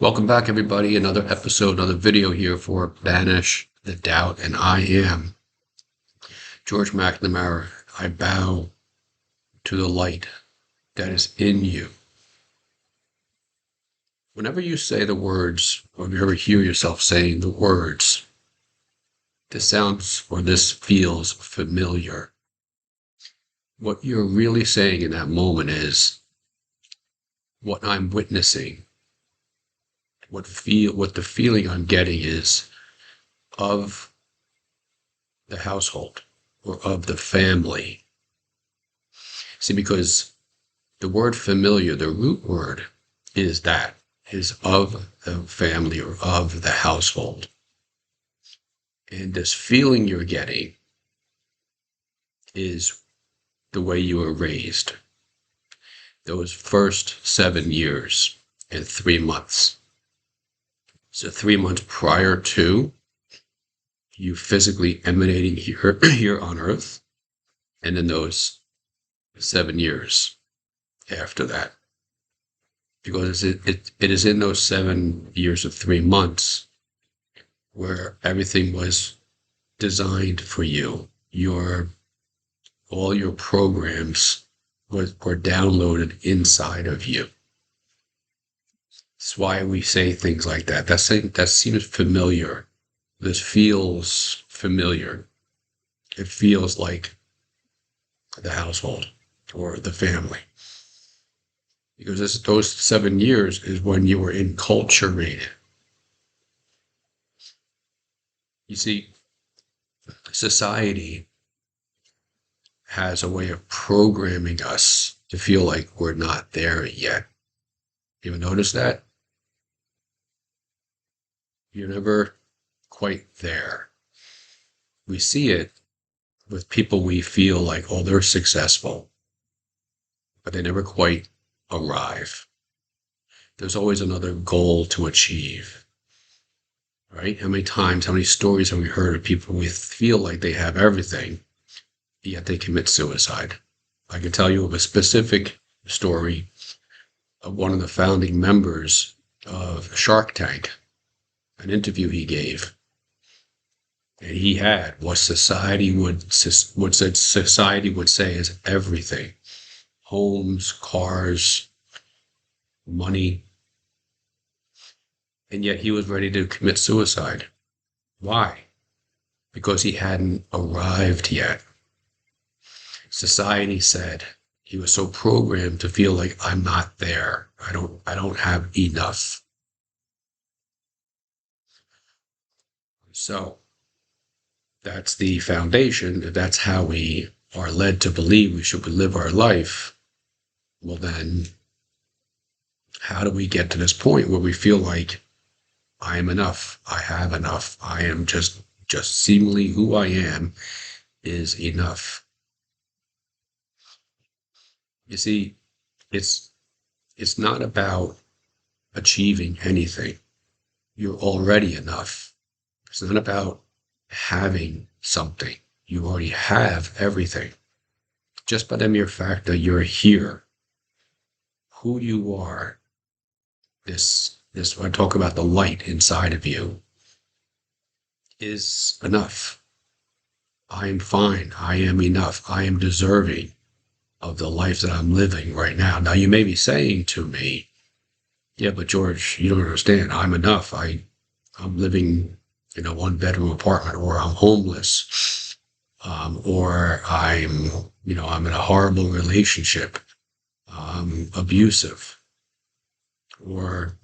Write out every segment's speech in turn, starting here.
Welcome back, everybody. Another episode, another video here for Banish the Doubt. And I am George McNamara. I bow to the light that is in you. Whenever you say the words, or you ever hear yourself saying the words, this sounds or this feels familiar. What you're really saying in that moment is what I'm witnessing, what the feeling I'm getting is of the household or of the family. See, because the word familiar, the root word is of the family or of the household. And this feeling you're getting is the way you were raised. Those first 7 years and 3 months. So 3 months prior to you physically emanating here on earth, and then those 7 years after that. Because it is in those 7 years of 3 months where everything was designed for you. All your programs were downloaded inside of you. That's why we say things like that. That seems familiar. This feels familiar. It feels like the household or the family. Because those 7 years is when you were enculturated. You see, society has a way of programming us to feel like we're not there yet. You ever notice that? You're never quite there. We see it with people we feel like, oh, they're successful, but they never quite arrive. There's always another goal to achieve, right? How many stories have we heard of people who feel like they have everything, yet they commit suicide? I can tell you of a specific story of one of the founding members of Shark Tank, an interview he gave. And he had what society would say is everything: homes, cars, money. And yet he was ready to commit suicide. Why? Because he hadn't arrived yet. Society said he was so programmed to feel like, I'm not there. I don't have enough. So that's the foundation. If that's how we are led to believe we should live our life, well then, how do we get to this point where we feel like I am enough, I have enough, I am just seemingly who I am is enough? You see, it's not about achieving anything. You're already enough. It's not about having something. You already have everything. Just by the mere fact that you're here, who you are, when I talk about the light inside of you, is enough. I am fine. I am enough. I am deserving of the life that I'm living right now. Now, you may be saying to me, yeah, but George, you don't understand. I'm enough. I'm living in a 1-bedroom apartment, or I'm homeless, or I'm in a horrible relationship, abusive, or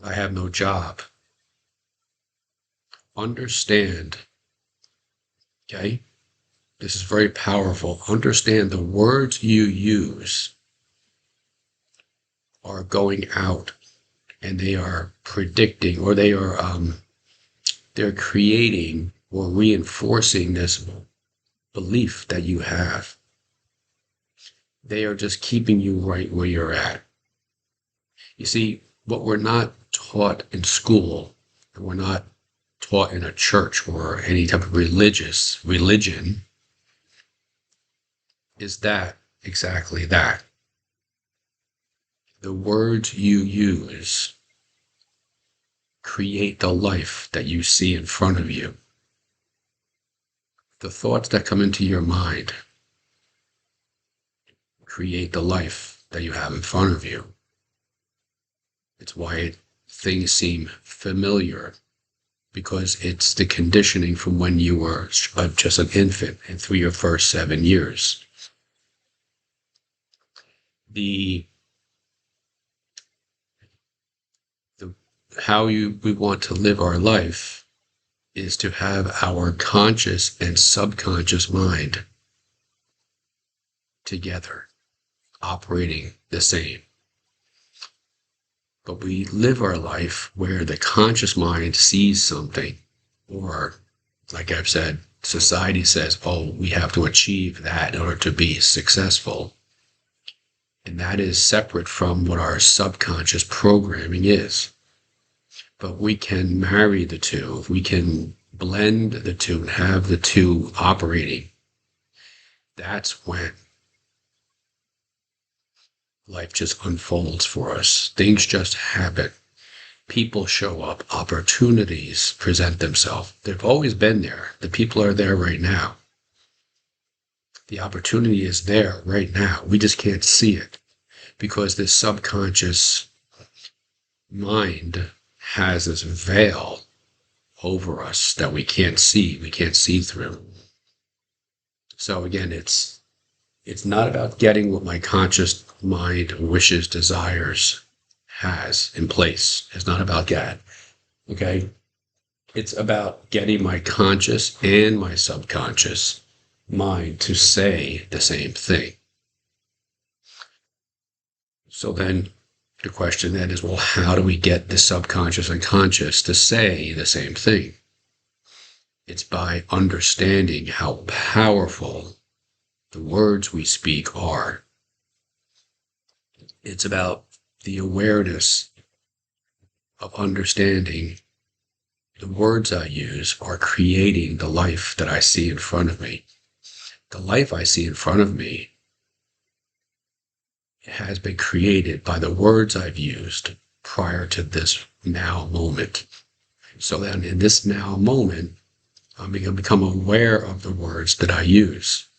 I have no job. Understand, okay? This is very powerful. Understand the words you use are going out, and they are predicting, or they're creating or reinforcing this belief that you have. They are just keeping you right where you're at. You see, what we're not taught in school, and we're not taught in a church or any type of religion, is exactly that. The words you use create the life that you see in front of you. The thoughts that come into your mind create the life that you have in front of you. It's why things seem familiar, because it's the conditioning from when you were just an infant and through your first 7 years. The how we want to live our life is to have our conscious and subconscious mind together, operating the same. But we live our life where the conscious mind sees something, or, like I've said, society says, oh, we have to achieve that in order to be successful. And that is separate from what our subconscious programming is. But we can marry the two. We can blend the two and have the two operating. That's when life just unfolds for us. Things just happen. People show up. Opportunities present themselves. They've always been there. The people are there right now. The opportunity is there right now. We just can't see it because this subconscious mind has this veil over us that we can't see through. So again, it's not about getting what my conscious mind wishes, desires, has in place. It's not about that. Okay? It's about getting my conscious and my subconscious mind to say the same thing. So then the question then is, well, how do we get the subconscious and conscious to say the same thing? It's by understanding how powerful the words we speak are. It's about the awareness of understanding the words I use are creating the life that I see in front of me. The life I see in front of me has been created by the words I've used prior to this now moment. So then in this now moment, I'm going to become aware of the words that I use.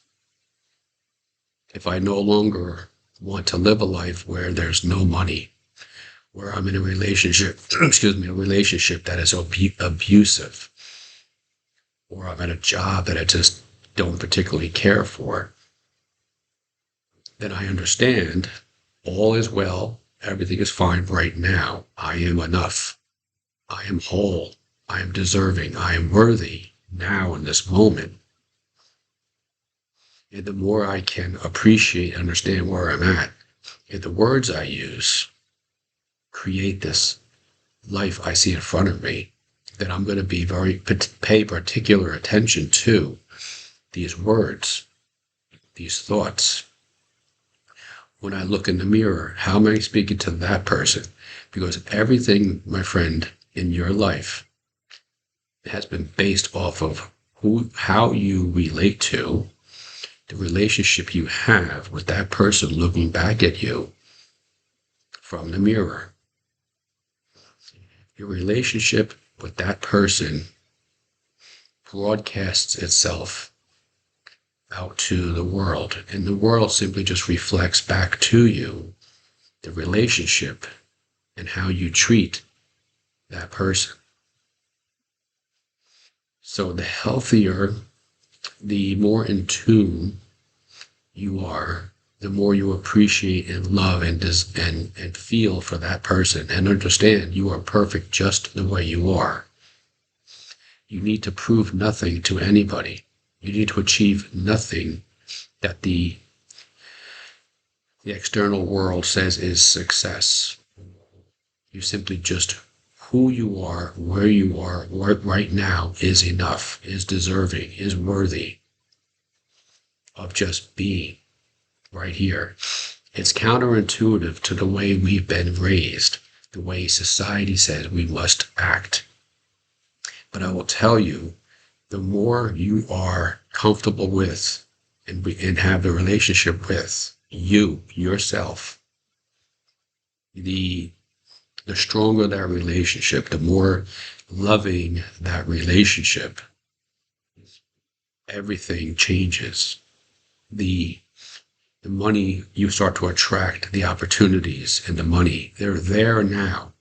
If I no longer want to live a life where there's no money, where I'm in a relationship, a relationship that is abusive, or I'm at a job that I just don't particularly care for, then I understand all is well, everything is fine right now. I am enough. I am whole. I am deserving. I am worthy now in this moment. And the more I can appreciate and understand where I'm at, and the words I use create this life I see in front of me, then I'm going to pay particular attention to these words, these thoughts. When I look in the mirror, how am I speaking to that person? Because everything, my friend, in your life has been based off of how you relate to the relationship you have with that person looking back at you from the mirror. Your relationship with that person broadcasts itself out to the world, and the world simply just reflects back to you the relationship and how you treat that person. So the healthier, the more in tune you are, the more you appreciate and love and feel for that person and understand you are perfect just the way you are. You need to prove nothing to anybody. You need to achieve nothing that the external world says is success. You simply just who you are, where you are right now is enough, is deserving, is worthy of just being right here. It's counterintuitive to the way we've been raised, the way society says we must act. But I will tell you, the more you are comfortable with and have the relationship with yourself, the the stronger that relationship, the more loving that relationship, everything changes. The the money, you start to attract the opportunities and the money. They're there now,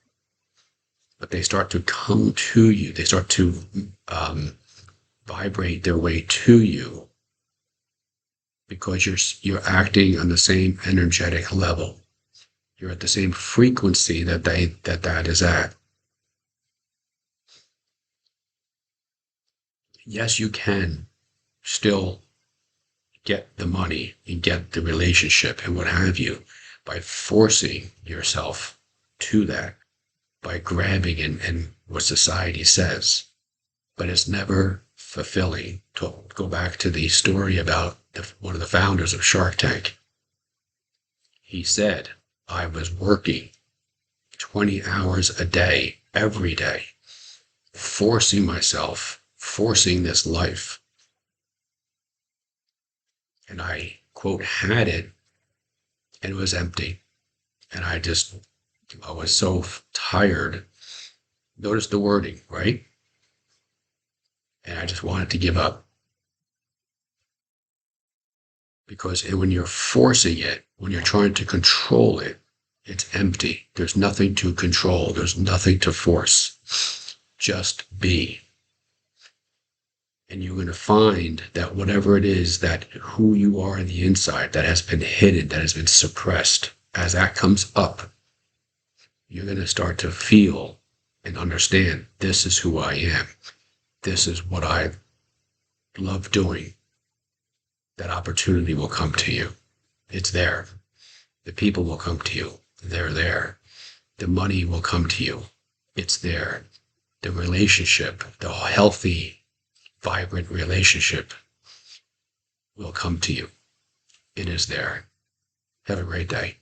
but they start to come to you. They start to vibrate their way to you because you're acting on the same energetic level. You're at the same frequency that is at. Yes, you can still get the money and get the relationship and what have you by forcing yourself to that, by grabbing and what society says. But it's never fulfilling. To go back to the story about one of the founders of Shark Tank, he said, I was working 20 hours a day, every day, forcing myself, forcing this life. And I, quote, had it, and it was empty. And I was so tired. Notice the wording, right? And I just wanted to give up. Because when you're forcing it, when you're trying to control it, it's empty. There's nothing to control. There's nothing to force. Just be. And you're going to find that whatever it is, that who you are on the inside, that has been hidden, that has been suppressed, as that comes up, you're going to start to feel and understand, this is who I am. This is what I love doing. That opportunity will come to you. It's there. The people will come to you. They're there. The money will come to you. It's there. The relationship, the healthy, vibrant relationship will come to you. It is there. Have a great day.